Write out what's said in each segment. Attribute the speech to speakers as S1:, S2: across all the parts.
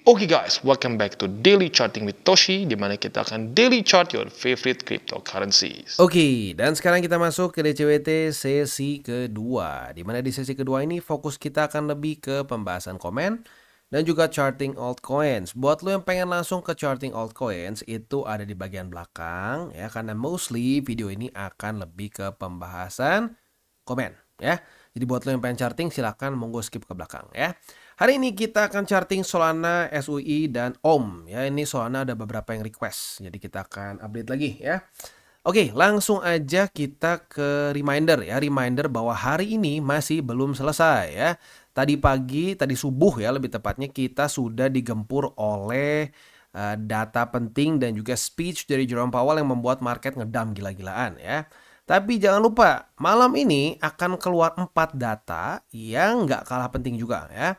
S1: Oke guys, welcome back to Daily Charting with Toshi, di mana kita akan daily chart your favorite cryptocurrencies.
S2: Oke, dan sekarang kita masuk ke DCWT sesi kedua, di mana di sesi kedua ini fokus kita akan lebih ke pembahasan komen dan juga charting altcoins. Buat lo yang pengen langsung ke charting altcoins, itu ada di bagian belakang ya, karena mostly video ini akan lebih ke pembahasan komen ya. Jadi buat lo yang pengen charting, silahkan monggo skip ke belakang ya. Hari ini kita akan charting Solana, SUI, dan OM ya. Ini Solana ada beberapa yang request, jadi kita akan update lagi ya. Oke, langsung aja kita ke reminder ya. Reminder bahwa hari ini masih belum selesai ya. Tadi pagi, tadi subuh ya lebih tepatnya, kita sudah digempur oleh data penting dan juga speech dari Jerome Powell yang membuat market ngedam gila-gilaan ya. Tapi jangan lupa, malam ini akan keluar 4 data yang nggak kalah penting juga ya.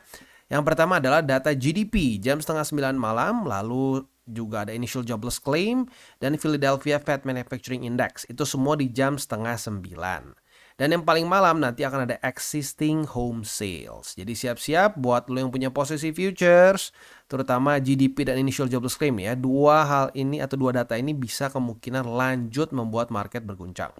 S2: Yang pertama adalah data GDP jam 8:30 malam, lalu juga ada initial jobless claim dan Philadelphia Fed Manufacturing Index. Itu semua di jam 8:30. Dan yang paling malam nanti akan ada existing home sales. Jadi siap-siap buat lo yang punya posisi futures, terutama GDP dan initial jobless claim ya. Dua hal ini atau dua data ini bisa kemungkinan lanjut membuat market berguncang.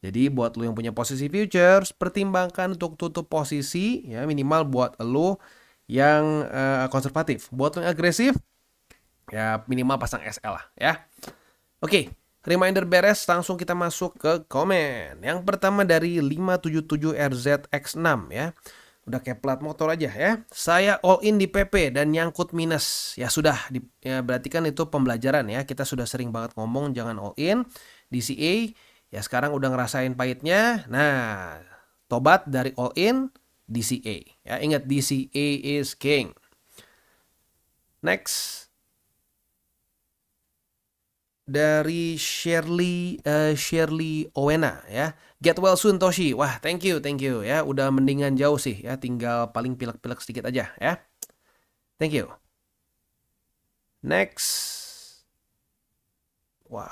S2: Jadi buat lo yang punya posisi futures, pertimbangkan untuk tutup posisi ya, minimal buat lo yang konservatif. Buat yang agresif, ya minimal pasang SL lah ya. Oke, reminder beres, langsung kita masuk ke komen. Yang pertama dari 577RZX6 ya. Udah kayak plat motor aja ya. Saya all in di PP dan nyangkut minus. Ya sudah, ya berarti kan itu pembelajaran ya. Kita sudah sering banget ngomong jangan all in. DCA, ya sekarang udah ngerasain pahitnya. Nah, tobat dari all in, DCA. Ya, ingat DCA is king. Next. Dari Shirley Owena ya. Get well soon Toshi. Wah, thank you ya. Udah mendingan jauh sih ya, tinggal paling pilek-pilek sedikit aja ya. Thank you. Next. Wah,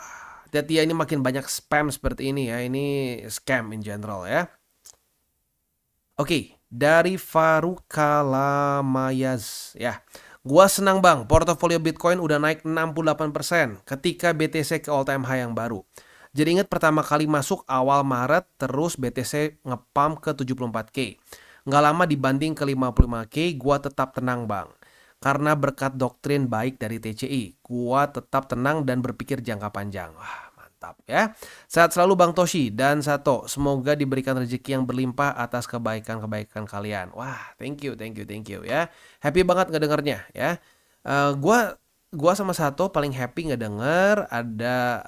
S2: hati-hati ya, ini makin banyak spam seperti ini ya. Ini scam in general ya. Oke, dari Farukalamayaz ya. Gua senang bang, portofolio Bitcoin udah naik 68% ketika BTC ke all time high yang baru. Jadi ingat pertama kali masuk awal Maret, terus BTC ngepump ke 74K. Nggak lama dibanding ke 55K, gua tetap tenang bang. Karena berkat doktrin baik dari TCI, gua tetap tenang dan berpikir jangka panjang. Wah, mantap ya. Sehat selalu Bang Toshi dan Sato. Semoga diberikan rezeki yang berlimpah atas kebaikan-kebaikan kalian. Wah, thank you ya. Happy banget ngedengernya ya. Gua sama Sato paling happy ngedenger ada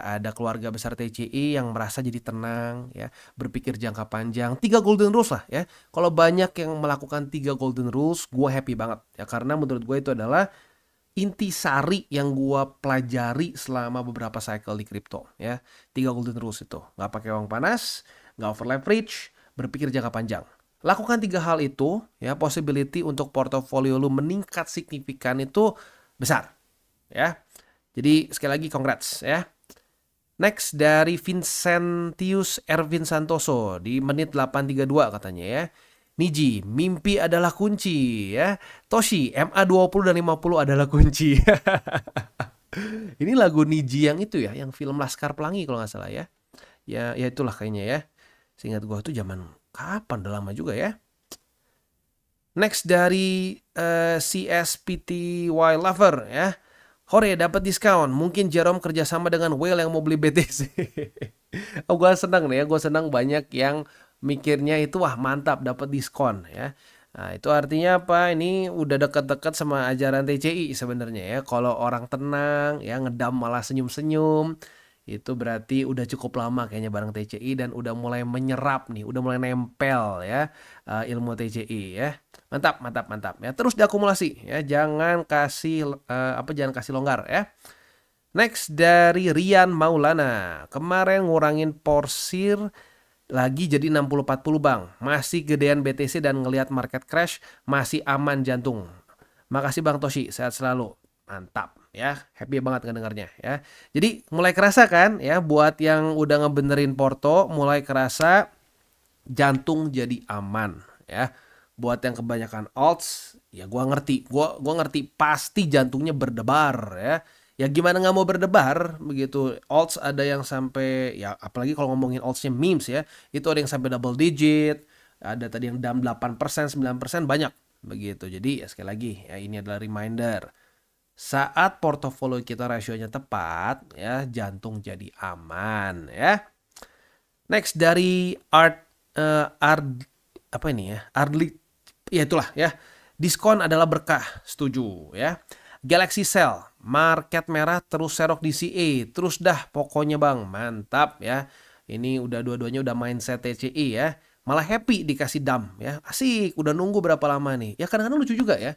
S2: ada keluarga besar TCI yang merasa jadi tenang ya, berpikir jangka panjang. 3 golden rules lah ya. Kalau banyak yang melakukan 3 golden rules, gua happy banget ya, karena menurut gue itu adalah intisari yang gua pelajari selama beberapa cycle di kripto ya. 3 golden rules itu. Nggak pakai uang panas, nggak over leverage, berpikir jangka panjang. Lakukan 3 hal itu ya, possibility untuk portofolio lu meningkat signifikan itu besar ya. Jadi sekali lagi congrats ya. Next dari Vincentius Ervin Santoso di menit 8:32 katanya ya. Niji, mimpi adalah kunci ya. Toshi, MA20 dan 50 adalah kunci. Ini lagu Niji yang itu ya, yang film Laskar Pelangi kalau nggak salah ya. Ya itulah kayaknya ya. Seingat gua tuh zaman kapan, udah lama juga ya. Next dari CSPTY Lover ya. Hore, dapat diskon. Mungkin Jerome kerjasama dengan Whale yang mau beli BTC. Oh, gue senang nih ya. Gue senang banyak yang mikirnya itu wah mantap dapat diskon ya. Nah, itu artinya apa? Ini udah dekat-dekat sama ajaran TCI sebenarnya ya. Kalau orang tenang ya, ngedam malah senyum-senyum, itu berarti udah cukup lama kayaknya bareng TCI dan udah mulai menyerap nih, udah mulai nempel ya ilmu TCI ya. Mantap ya. Terus diakumulasi ya, jangan kasih longgar ya. Next dari Rian Maulana. Kemarin ngurangin porsir lagi jadi 60-40 bang. Masih gedean BTC dan ngelihat market crash masih aman jantung. Makasih Bang Toshi, sehat selalu. Mantap ya, happy banget ngedengarnya ya. Jadi mulai kerasa kan ya, buat yang udah ngebenerin porto mulai kerasa jantung jadi aman ya. Buat yang kebanyakan alts Ya gua ngerti, gua ngerti pasti jantungnya berdebar ya. Ya gimana nggak mau berdebar begitu. Alts ada yang sampai ya apalagi kalau ngomongin altsnya memes ya, itu ada yang sampai double digit, ada tadi yang down 8%, 9% banyak begitu. Jadi ya sekali lagi ya ini adalah reminder. Saat portofolio kita rasionya tepat ya, jantung jadi aman ya. Next dari apa ini ya? Ardli ya itulah ya. Diskon adalah berkah, setuju ya. Galaxy Cell, market merah terus serok di CA, terus dah pokoknya bang, mantap ya. Ini udah dua-duanya udah mindset TCI ya. Malah happy dikasih dump ya. Asik, udah nunggu berapa lama nih. Ya kadang-kadang lucu juga ya.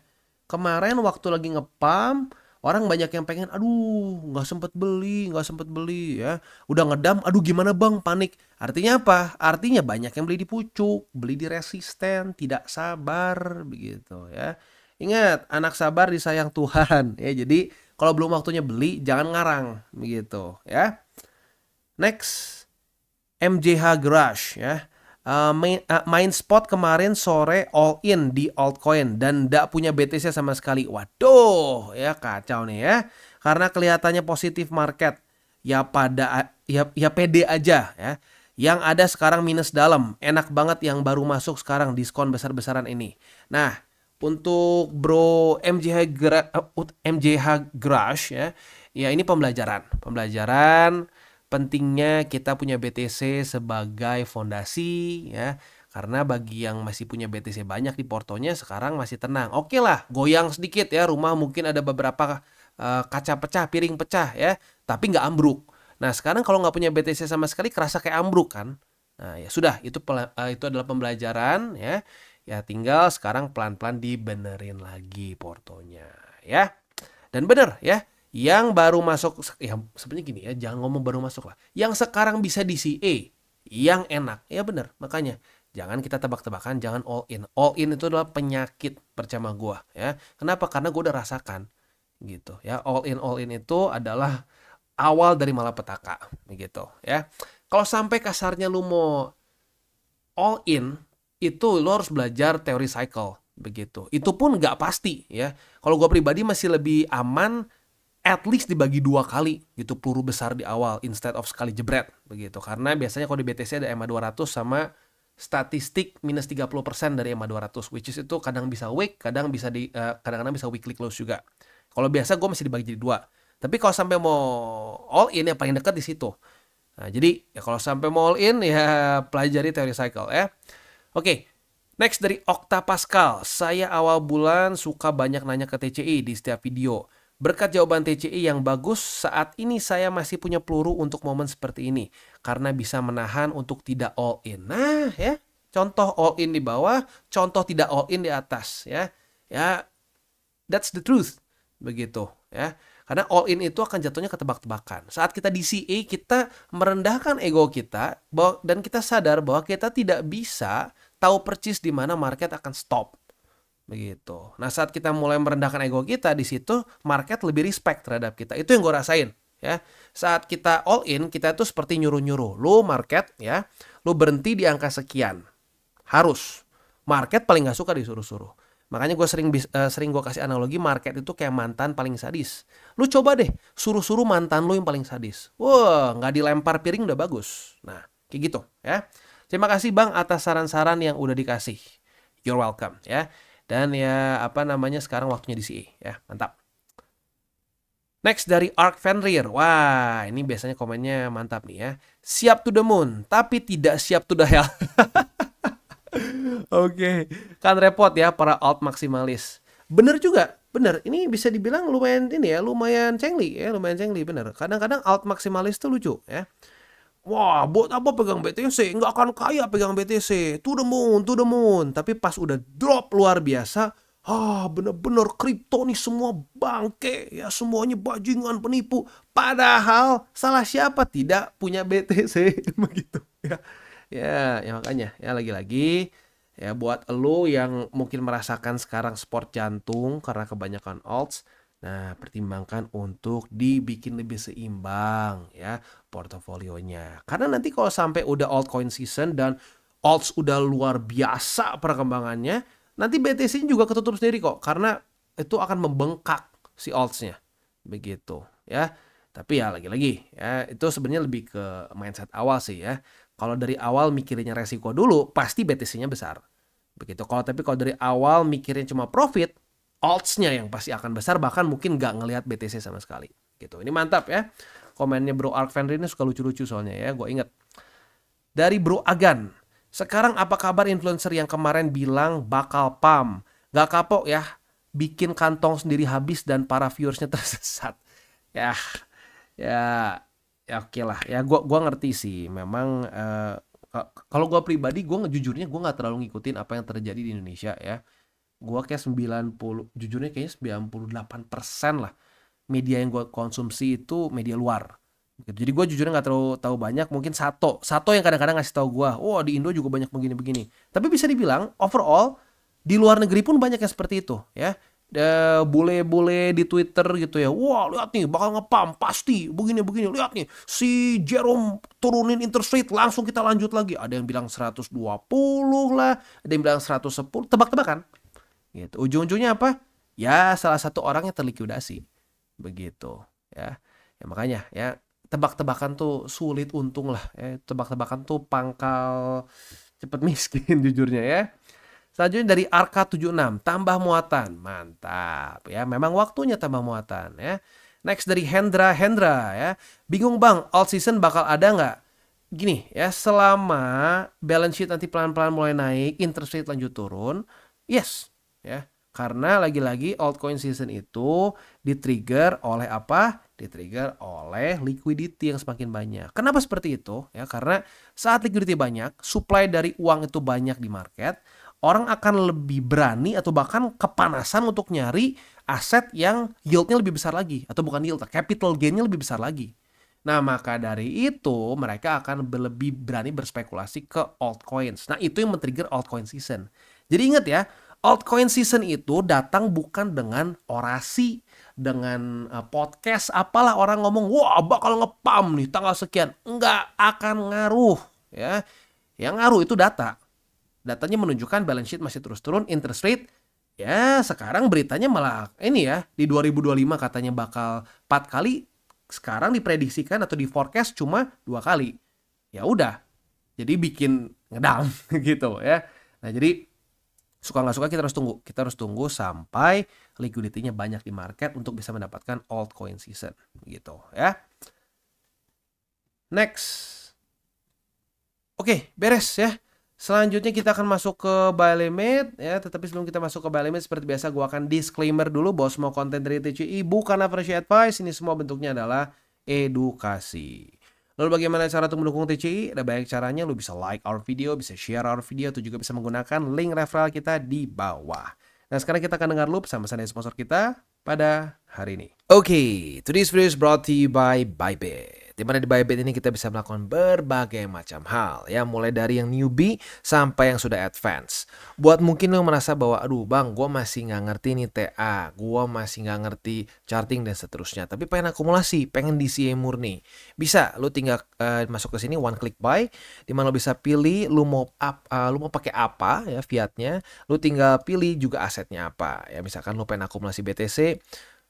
S2: Kemarin waktu lagi ngepam, orang banyak yang pengen, aduh nggak sempet beli ya. Udah ngedam, aduh gimana bang, panik. Artinya apa? Artinya banyak yang beli di pucuk, beli di resisten, tidak sabar begitu ya. Ingat, anak sabar disayang Tuhan ya. Jadi kalau belum waktunya beli, jangan ngarang begitu ya. Next, MJH Garage ya. Main spot kemarin sore all in di altcoin dan ndak punya BTC sama sekali. Waduh, ya kacau nih ya. Karena kelihatannya positif market. Ya pede aja ya. Yang ada sekarang minus dalam. Enak banget yang baru masuk sekarang diskon besar-besaran ini. Nah, untuk Bro MJH Garage ya. Ya ini pembelajaran. Pembelajaran pentingnya kita punya BTC sebagai fondasi ya. Karena bagi yang masih punya BTC banyak di portonya sekarang masih tenang. Oke lah, goyang sedikit ya. Rumah mungkin ada beberapa kaca pecah, piring pecah ya. Tapi nggak ambruk. Nah sekarang kalau nggak punya BTC sama sekali kerasa kayak ambruk kan. Nah ya sudah, itu adalah pembelajaran ya. Ya tinggal sekarang pelan-pelan dibenerin lagi portonya ya. Dan bener ya. Yang baru masuk, ya sebenarnya gini ya, jangan ngomong baru masuk lah. Yang sekarang bisa di CA, yang enak, ya bener. Makanya jangan kita tebak-tebakan, jangan all in. All in itu adalah penyakit, percaya gua ya. Kenapa? Karena gua udah rasakan gitu ya. All in itu adalah awal dari malapetaka begitu ya. Kalau sampai kasarnya lu mau all in, itu lu harus belajar teori cycle begitu. Itu pun nggak pasti ya. Kalau gua pribadi masih lebih aman at least dibagi 2 kali gitu peluru besar di awal instead of sekali jebret begitu. Karena biasanya kalau di BTC ada EMA 200 sama statistik minus 30% dari EMA 200 which is itu kadang bisa week, kadang-kadang bisa weekly close juga. Kalau biasa gue masih dibagi jadi 2. Tapi kalau sampai mau all in yang paling dekat di situ. Nah, jadi ya kalau sampai mau all in ya pelajari teori cycle ya. Oke. Next dari Okta Pascal. Saya awal bulan suka banyak nanya ke TCI di setiap video. Berkat jawaban TCI yang bagus, saat ini saya masih punya peluru untuk momen seperti ini. Karena bisa menahan untuk tidak all in. Nah ya, contoh all in di bawah, contoh tidak all in di atas. Ya, that's the truth. Begitu ya. Karena all in itu akan jatuhnya ketebak-tebakan. Saat kita di CA, kita merendahkan ego kita. Dan kita sadar bahwa kita tidak bisa tahu persis di mana market akan stop. Begitu. Nah saat kita mulai merendahkan ego kita di situ market lebih respect terhadap kita. Itu yang gue rasain ya. Saat kita all in kita tuh seperti nyuruh-nyuruh. Lu market ya, lu berhenti di angka sekian. Harus. Market paling gak suka disuruh-suruh. Makanya gue sering gue kasih analogi market itu kayak mantan paling sadis. Lu coba deh suruh-suruh mantan lu yang paling sadis. Wah gak dilempar piring udah bagus. Nah kayak gitu ya. Terima kasih Bang atas saran-saran yang udah dikasih. You're welcome ya. Dan ya apa namanya sekarang waktunya di CA ya. Mantap. Next dari Ark Fenrir. Wah ini biasanya komennya mantap nih ya. Siap to the moon tapi tidak siap to the hell. Oke. Kan repot ya para alt maksimalis. Bener juga. Bener. Ini bisa dibilang lumayan ini ya. Lumayan cengli ya. Lumayan cengli bener. Kadang-kadang alt maksimalis tuh lucu ya. Wah, buat apa pegang BTC? Nggak akan kaya pegang BTC. To the moon, to the moon. Tapi pas udah drop luar biasa, bener-bener kripto nih semua bangke. Ya, semuanya bajingan penipu. Padahal salah siapa tidak punya BTC. Begitu ya. Ya makanya. Ya lagi-lagi. Ya buat lo yang mungkin merasakan sekarang sport jantung karena kebanyakan alts. Nah, pertimbangkan untuk dibikin lebih seimbang ya portofolionya. Karena nanti kalau sampai udah altcoin season dan alts udah luar biasa perkembangannya, nanti BTC juga ketutup sendiri kok, karena itu akan membengkak si alts-nya. Begitu ya. Tapi ya lagi-lagi ya, itu sebenarnya lebih ke mindset awal sih ya. Kalau dari awal mikirinnya resiko dulu, pasti BTC-nya besar. Begitu. Tapi kalau dari awal mikirin cuma profit, alts-nya yang pasti akan besar, bahkan mungkin nggak ngelihat BTC sama sekali. Gitu. Ini mantap ya. Komennya Bro Ark Fenrir ini suka lucu-lucu soalnya ya, gue inget. Dari Bro Agan, sekarang apa kabar influencer yang kemarin bilang bakal pump? Gak kapok ya, bikin kantong sendiri habis dan para viewersnya tersesat. Ya oke lah. Ya gua ngerti sih. Memang kalau gue pribadi, jujurnya gue nggak terlalu ngikutin apa yang terjadi di Indonesia ya. Gue kayak 98% lah media yang gue konsumsi itu media luar. Jadi gue jujurnya nggak terlalu tahu banyak. Mungkin Sato yang kadang-kadang ngasih tahu gue, wah di Indo juga banyak begini-begini. Tapi bisa dibilang overall di luar negeri pun banyak yang seperti itu ya. Bule-bule di Twitter gitu ya, wah lihat nih bakal ngepump pasti begini-begini, lihat nih si Jerome turunin interest rate langsung kita lanjut lagi. Ada yang bilang 120 lah, ada yang bilang 110, tebak-tebakan gitu. Ujung-ujungnya apa? Ya salah satu orang yang terlikuidasi begitu ya. Ya makanya ya, tebak-tebakan tuh sulit untung lah ya. Tebak-tebakan tuh pangkal cepet miskin jujurnya ya. Selanjutnya dari Arka76, tambah muatan. Mantap ya, memang waktunya tambah muatan ya. Next dari Hendra ya. Bingung bang, alt season bakal ada nggak? Gini ya, selama balance sheet nanti pelan-pelan mulai naik, interest rate lanjut turun, yes ya. Karena lagi-lagi altcoin season itu di-trigger oleh apa? Di-trigger oleh liquidity yang semakin banyak. Kenapa seperti itu? Ya, karena saat liquidity banyak, supply dari uang itu banyak di market, orang akan lebih berani atau bahkan kepanasan untuk nyari aset yang yieldnya lebih besar lagi. Atau bukan yield, capital gainnya lebih besar lagi. Nah maka dari itu mereka akan lebih berani berspekulasi ke altcoins. Nah itu yang men-trigger altcoin season. Jadi ingat ya, altcoin season itu datang bukan dengan orasi, dengan podcast, apalah orang ngomong, wah bakal ngepump nih tanggal sekian. Enggak akan ngaruh ya. Yang ngaruh itu data. Datanya menunjukkan balance sheet masih terus turun, interest rate ya sekarang beritanya malah ini ya, di 2025 katanya bakal 4 kali, sekarang diprediksikan atau di forecast cuma 2 kali. Ya udah, jadi bikin ngedam gitu ya. Nah jadi suka nggak suka kita harus tunggu sampai liquidity-nya banyak di market untuk bisa mendapatkan altcoin season gitu ya. Next. Oke, beres ya. Selanjutnya kita akan masuk ke buy limit ya, tetapi sebelum kita masuk ke buy limit seperti biasa gue akan disclaimer dulu bahwa semua konten dari TCI bukan financial advice, ini semua bentuknya adalah edukasi. Lalu bagaimana cara untuk mendukung TCI? Ada banyak caranya, lu bisa like our video, bisa share our video, atau juga bisa menggunakan link referral kita di bawah. Nah sekarang kita akan dengar lu pesan-pesan dari sponsor kita pada hari ini. Oke, today's video is brought to you by Bybit. Dimana di Bybit ini kita bisa melakukan berbagai macam hal ya, mulai dari yang newbie sampai yang sudah advance. Buat mungkin lo merasa bahwa aduh bang, gue masih nggak ngerti nih TA, gue masih nggak ngerti charting dan seterusnya, tapi pengen akumulasi, pengen DCA murni, bisa lo tinggal masuk ke sini one click buy, dimana lo bisa pilih lo mau pakai apa ya fiatnya, lo tinggal pilih juga asetnya apa ya. Misalkan lo pengen akumulasi BTC,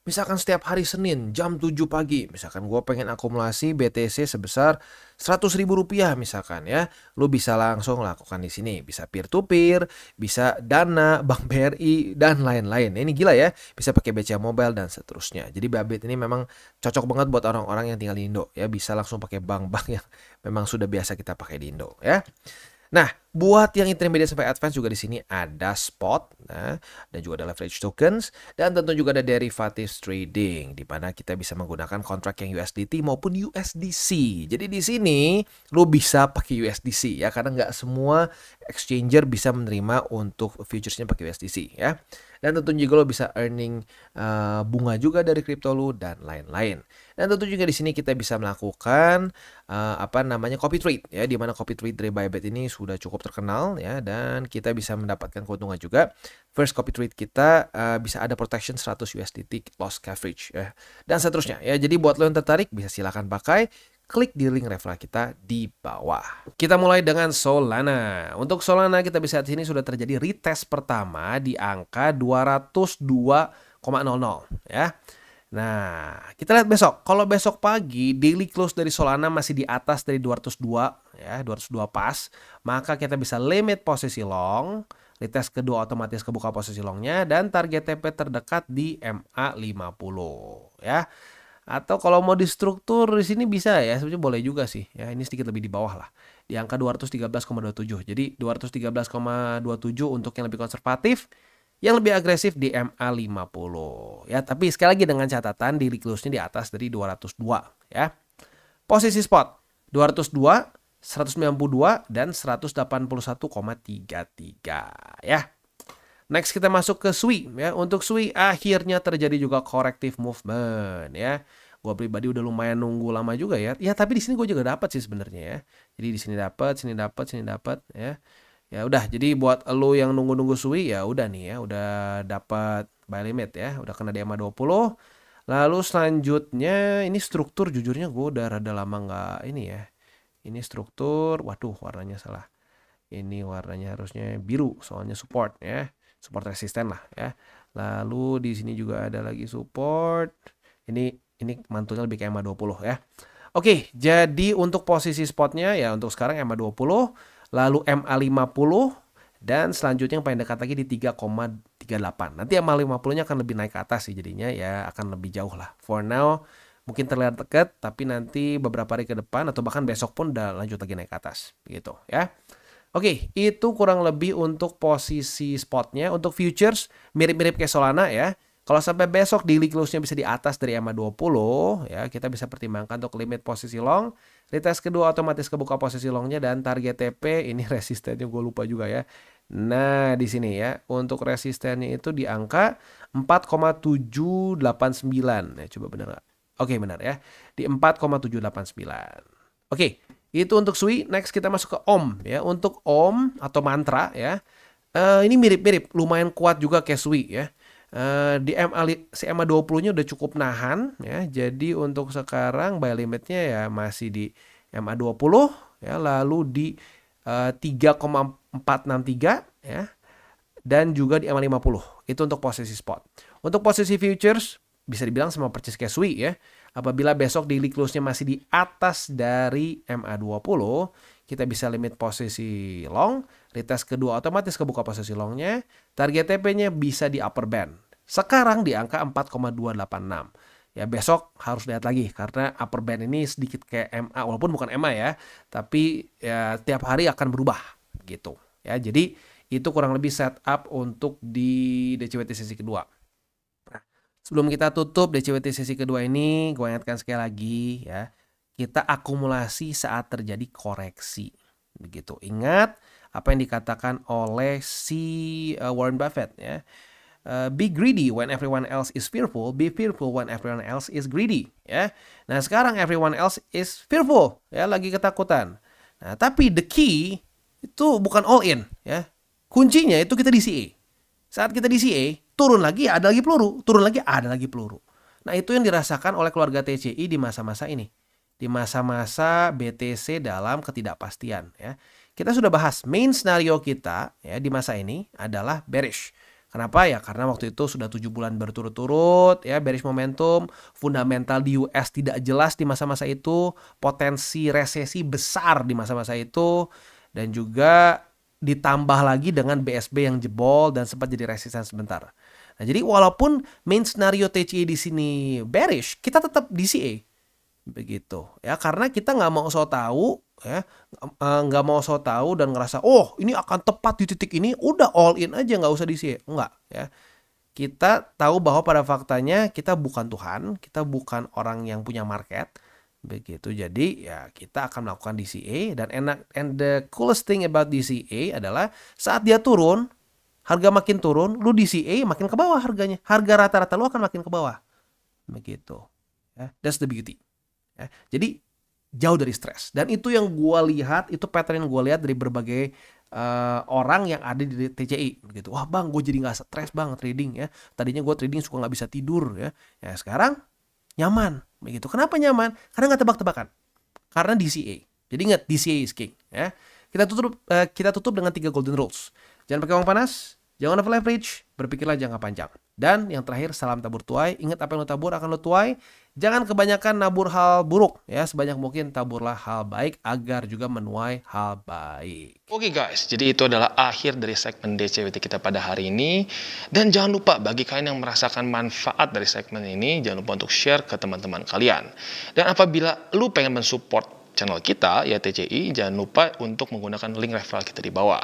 S2: misalkan setiap hari Senin jam 7 pagi, misalkan gue pengen akumulasi BTC sebesar Rp100.000 misalkan ya, lu bisa langsung lakukan di sini. Bisa peer to peer, bisa Dana, Bank BRI dan lain-lain. Ini gila ya, bisa pakai BCA Mobile dan seterusnya. Jadi Bybit ini memang cocok banget buat orang-orang yang tinggal di Indo ya, bisa langsung pakai bank-bank yang memang sudah biasa kita pakai di Indo ya. Nah, buat yang intermediate sampai advance juga di sini ada spot, nah, dan juga ada leverage tokens, dan tentu juga ada derivatives trading, di mana kita bisa menggunakan kontrak yang USDT maupun USDC. Jadi di sini lo bisa pakai USDC ya, karena nggak semua exchanger bisa menerima untuk futuresnya pakai USDC ya. Dan tentu juga lo bisa earning bunga juga dari kripto lo dan lain-lain. Dan tentu juga di sini kita bisa melakukan copy trade ya, di mana copy trade dari Bybit ini sudah cukup terkenal ya, dan kita bisa mendapatkan keuntungan juga. First copy trade kita bisa ada protection 100 USDT loss coverage ya, dan seterusnya ya. Jadi buat lo yang tertarik bisa silakan pakai. klik di link referral kita di bawah. Kita mulai dengan Solana. Untuk Solana kita bisa lihat di sini sudah terjadi retest pertama di angka 202,00 ya. Nah, kita lihat besok. Kalau besok pagi daily close dari Solana masih di atas dari 202 ya, 202 pas, maka kita bisa limit posisi long, retest kedua otomatis kebuka posisi longnya, dan target TP terdekat di MA50 ya. Atau kalau mau distruktur di sini bisa ya, sebenarnya boleh juga sih ya. Ini sedikit lebih di bawah lah. Di angka 213,27. Jadi 213,27 untuk yang lebih konservatif, yang lebih agresif di MA50 ya. Tapi sekali lagi dengan catatan daily close-nya di atas dari 202 ya. Posisi spot 202, 192 dan 181,33 ya. Next kita masuk ke SWI ya. Untuk SWI akhirnya terjadi juga corrective movement ya. Gua pribadi udah lumayan nunggu lama juga ya. Ya tapi di sini gue juga dapat sih sebenarnya ya. Jadi di sini dapat, sini dapat ya. Ya udah, jadi buat lo yang nunggu-nunggu SWI ya udah nih ya, udah dapat buy limit ya, udah kena di EMA 20. Lalu selanjutnya ini struktur, jujurnya gue udah rada lama nggak ini ya. Ini struktur, waduh warnanya salah. Ini warnanya harusnya biru soalnya support ya. Support resisten lah ya. Lalu di sini juga ada lagi support. Ini mantulnya lebih ke EMA 20 ya. Oke, jadi untuk posisi spotnya ya untuk sekarang EMA 20, lalu MA 50 dan selanjutnya yang paling dekat lagi di 3,38. Nanti MA 50-nya akan lebih naik ke atas sih jadinya ya, akan lebih jauh lah. For now mungkin terlihat dekat, tapi nanti beberapa hari ke depan atau bahkan besok pun udah lanjut lagi naik ke atas gitu ya. Oke, itu kurang lebih untuk posisi spotnya. Untuk futures mirip-mirip kayak Solana ya. Kalau sampai besok daily close-nya bisa di atas dari EMA 20 ya, kita bisa pertimbangkan untuk limit posisi long. Retest kedua otomatis kebuka posisi longnya dan target TP ini resistennya gue lupa juga ya. Nah, di sini ya, untuk resistennya itu di angka 4,789. Nah, coba benar nggak? Oke, benar ya. Di 4,789. Oke. Itu untuk SWI. Next kita masuk ke OM ya. Untuk OM atau mantra ya. Ini mirip-mirip, lumayan kuat juga kayak SWI ya. Di MA 20-nya udah cukup nahan ya. Jadi untuk sekarang buy limitnya ya masih di MA 20 ya, lalu di 3,463 ya. Dan juga di MA 50. Itu untuk posisi spot. Untuk posisi futures bisa dibilang sama persis kayak SWI ya. Apabila besok daily close-nya masih di atas dari MA 20, kita bisa limit posisi long, retest kedua otomatis kebuka posisi longnya, target TP-nya bisa di upper band. Sekarang di angka 4,286. Ya besok harus lihat lagi karena upper band ini sedikit kayak MA, walaupun bukan MA ya, tapi ya tiap hari akan berubah gitu. Ya, jadi itu kurang lebih setup untuk di DCWT sesi kedua. Sebelum kita tutup DCWT sesi kedua ini, gue ingatkan sekali lagi ya, kita akumulasi saat terjadi koreksi. Begitu. Ingat apa yang dikatakan oleh si Warren Buffett ya. Be greedy when everyone else is fearful, be fearful when everyone else is greedy ya. Nah, sekarang everyone else is fearful ya, lagi ketakutan. Nah, tapi the key itu bukan all in ya. Kuncinya itu kita DCA. Saat kita DCA, turun lagi ada lagi peluru, turun lagi ada lagi peluru. Nah, itu yang dirasakan oleh keluarga TCI di masa-masa ini. Di masa-masa BTC dalam ketidakpastian ya. Kita sudah bahas main scenario kita ya di masa ini adalah bearish. Kenapa ya? Karena waktu itu sudah 7 bulan berturut-turut ya, bearish momentum, fundamental di US tidak jelas di masa-masa itu, potensi resesi besar di masa-masa itu, dan juga ditambah lagi dengan BSB yang jebol dan sempat jadi resisten sebentar. Nah, jadi walaupun main scenario TCI di sini bearish, kita tetap DCA. Begitu ya, karena kita nggak mau so tahu ya, nggak mau so tahu dan ngerasa oh ini akan tepat di titik ini, udah all in aja nggak usah DCA. Enggak ya. Kita tahu bahwa pada faktanya kita bukan Tuhan, kita bukan orang yang punya market. Begitu. Jadi ya kita akan melakukan DCA dan and the coolest thing about DCA adalah saat dia turun, harga makin turun, lu DCA makin ke bawah harganya. Harga rata-rata lu akan makin ke bawah. Begitu. Ya, that's the beauty. Ya, jadi jauh dari stres. Dan itu yang gua lihat, itu pattern yang gua lihat dari berbagai orang yang ada di TCI. Begitu. Wah bang, gue jadi nggak stres bang trading ya. Tadinya gue trading suka nggak bisa tidur ya. Ya sekarang nyaman. Begitu. Kenapa nyaman? Karena nggak tebak-tebakan. karena DCA. Jadi ingat, DCA is king. Ya. Kita tutup dengan 3 golden rules. Jangan pakai uang panas, jangan over leverage, berpikirlah jangka panjang. Dan yang terakhir, salam tabur tuai. Ingat, apa yang lo tabur akan lo tuai. Jangan kebanyakan nabur hal buruk. Ya, sebanyak mungkin taburlah hal baik agar juga menuai hal baik.
S1: Oke guys, jadi itu adalah akhir dari segmen DCWT kita pada hari ini. Dan jangan lupa, bagi kalian yang merasakan manfaat dari segmen ini, jangan lupa untuk share ke teman-teman kalian. Dan apabila lu pengen mensupport channel kita, ya TCI, jangan lupa untuk menggunakan link referral kita di bawah.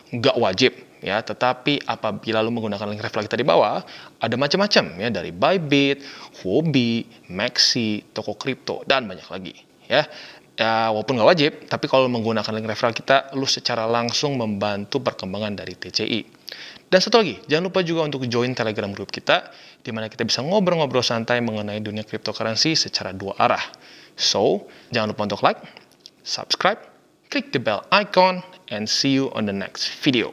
S1: Nggak wajib, ya, tetapi apabila lu menggunakan link referral kita di bawah, ada macam-macam, ya, dari Bybit, Huobi, Maxi, toko kripto, dan banyak lagi, ya. Ya, walaupun nggak wajib, tapi kalau menggunakan link referral kita, lu secara langsung membantu perkembangan dari TCI. Dan satu lagi, jangan lupa juga untuk join Telegram group kita, di mana kita bisa ngobrol-ngobrol santai mengenai dunia cryptocurrency secara 2 arah. So, jangan lupa untuk like, subscribe, click the bell icon, and see you on the next video.